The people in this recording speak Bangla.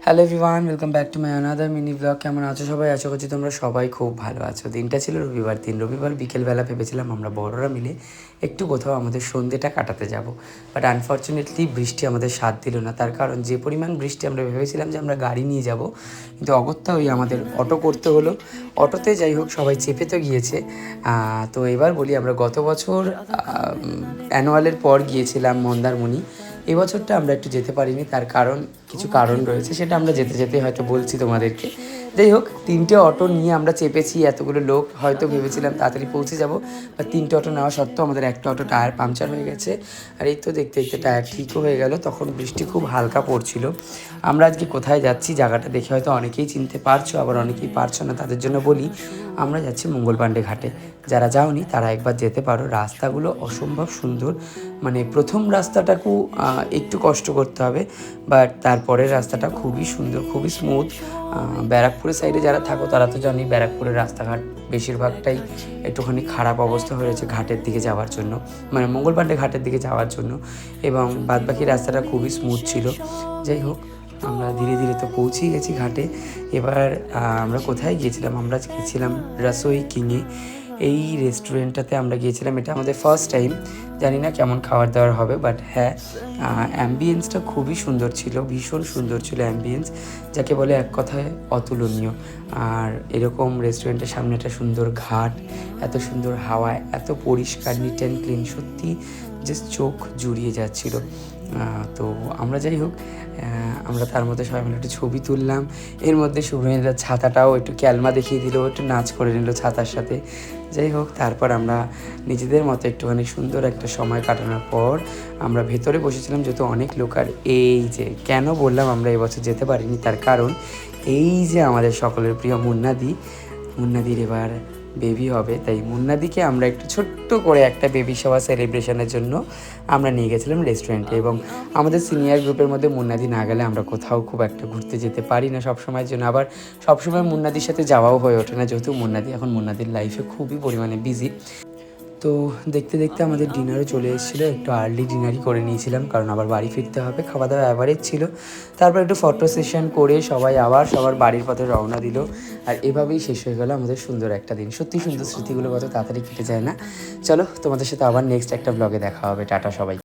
Hello everyone, welcome back to my another mini blog. কেমন আছো সবাই? আশা করছি তোমরা সবাই খুব ভালো আছো। দিনটা ছিল রবিবার দিন। রবিবার বিকেলবেলা ভেবেছিলাম আমরা বড়রা মিলে একটু কোথাও আমাদের সন্ধ্যেটা কাটাতে যাব, বাট আনফর্চুনেটলি বৃষ্টি আমাদের সাথ দিল না। তার কারণ যে পরিমাণ বৃষ্টি আমরা ভেবেছিলাম যে আমরা গাড়ি নিয়ে যাব, কিন্তু অগত্যা ওই আমাদের অটো করতে হলো। অটোতে যাই হোক সবাই চেপে তো গিয়েছে। তো এবার বলি, আমরা গত বছর অ্যানুয়ালের পর গিয়েছিলাম মন্দারমণি। এবছরটা আমরা একটু যেতে পারিনি, তার কারণ কিছু কারণ রয়েছে, সেটা আমরা যেতে যেতে হয়তো বলছি তোমাদেরকে। যাই হোক, 3টে অটো নিয়ে আমরা চেপেছি। এতগুলো লোক হয়তো ভেবেছিলাম তাড়াতাড়ি পৌঁছে যাব, বা 3টে অটো নেওয়া সত্ত্বেও আমাদের একটা অটো টায়ার পাংচার হয়ে গেছে। আর এই তো দেখতে দেখতে টায়ার ঠিকও হয়ে গেল। তখন বৃষ্টি খুব হালকা পড়ছিল। আমরা আজকে কোথায় যাচ্ছি জায়গাটা দেখে হয়তো অনেকেই চিনতে পারছো, আবার অনেকেই পারছো না। তাদের জন্য বলি, আমরা যাচ্ছি মঙ্গলপাণ্ডে ঘাটে। যারা যাওনি তারা একবার যেতে পারো। রাস্তাগুলো অসম্ভব সুন্দর। মানে প্রথম রাস্তাটাকেও একটু কষ্ট করতে হবে, বাট তারপরের রাস্তাটা খুবই সুন্দর, খুবই স্মুথ। ব্যারাকপুরের সাইডে যারা থাকো তারা তো জানি, ব্যারাকপুরের রাস্তাঘাট বেশিরভাগটাই একটুখানি খারাপ অবস্থা হয়েছে ঘাটের দিকে যাওয়ার জন্য, মানে মঙ্গলপাণ্ডে ঘাটের দিকে যাওয়ার জন্য, এবং বাদবাকি রাস্তাটা খুবই স্মুথ ছিল। যাই হোক, আমরা ধীরে ধীরে তো পৌঁছেই গেছি ঘাটে। এবার আমরা কোথায় গিয়েছিলাম? আমরা গিয়েছিলাম রসোই কিংয়ে। এই রেস্টুরেন্টটাতে আমরা গিয়েছিলাম। এটা আমাদের ফার্স্ট টাইম। জানি না কেমন খাবার দাবার হবে, বাট হ্যাঁ, অ্যাম্বিয়েন্সটা খুবই সুন্দর ছিল, ভীষণ সুন্দর ছিল অ্যাম্বিয়েন্স, যাকে বলে এক কথায় অতুলনীয়। আর এরকম রেস্টুরেন্টের সামনে একটা সুন্দর ঘাট, এত সুন্দর হাওয়া, এত পরিষ্কার, নিট অ্যান্ড ক্লিন, সত্যি জাস্ট চোখ জুড়িয়ে যাচ্ছিল। তো আমরা যাই হোক, আমরা তার মধ্যে সবাই মিলে একটু ছবি তুললাম। এর মধ্যে শুভ্রনীতার ছাতাটাও একটু ক্যালমা দেখিয়ে দিল, একটু নাচ করে নিল ছাতার সাথে। যাই হোক, তারপর আমরা নিজেদের মতো একটুখানি সুন্দর একটা সময় কাটানোর পর আমরা ভেতরে বসেছিলাম, যেহেতু অনেক লোক। আর এই যে কেন বললাম আমরা এবছর যেতে পারিনি, তার কারণ এই যে আমাদের সকলের প্রিয় মুন্নাদির এবার বেবি হবে। তাই মুন্নাদিকে আমরা একটু ছোট্ট করে একটা বেবি শাওয়ার সেলিব্রেশনের জন্য আমরা নিয়ে গেছিলাম রেস্টুরেন্টে। এবং আমাদের সিনিয়র গ্রুপের মধ্যে মুন্নাদি না গেলে আমরা কোথাও খুব একটা ঘুরতে যেতে পারি না সবসময়ের জন্য। আবার সবসময় মুন্নাদির সাথে যাওয়াও হয়ে ওঠে না, যেহেতু মুন্নাদি এখন মুন্নাদির লাইফে খুবই পরিমাণে বিজি। তো দেখতে দেখতে আমাদের ডিনারও চলে এসেছিলো। একটু আর্লি ডিনারই করে নিয়েছিলাম, কারণ আবার বাড়ি ফিরতে হবে। খাওয়া দাওয়া অ্যাভারেজ ছিল। তারপর একটু ফটো সেশন করে সবাই আবার সবার বাড়ির পথে রওনা দিল। আর এভাবেই শেষ হয়ে গেল আমাদের সুন্দর একটা দিন। সত্যি সুন্দর স্মৃতিগুলো কত তাড়াতাড়ি কেটে যায় না। চলো, তোমাদের সাথে আবার নেক্সট একটা ব্লগে দেখা হবে। টাটা সবাই।